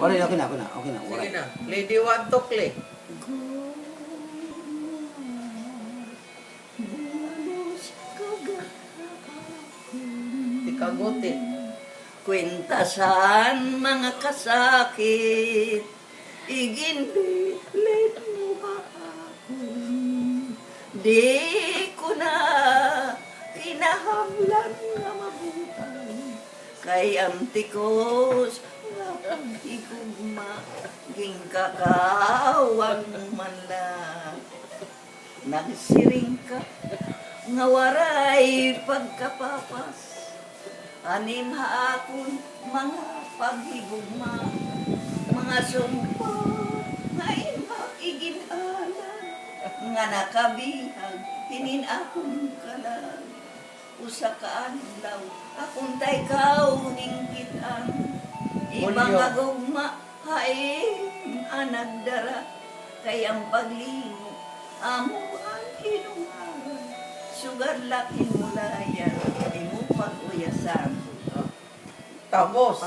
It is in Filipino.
Okay na. Sige na. Lady One Tokle. Tikagutin. Kwentasan mga kasakit, iginpilit mo ba ako? Di ko na kinahanglan nga mabutan, kay antikos nga pag-igugma, ging kakawang man lang. Nagsiring ka, nga waray pagkapapas, anim haakon mga paghigugma, mga sumpa nga imha iginhalan, nga nakabihag hinin akong kalag. Usa ka adlaw akong taykaw ningkitan, ibang Hulyo. agugma hain anagdara, kay ang paglimo amo ang hinungaran, sugar lakin mulaya imo pag-uyasan. Tapos.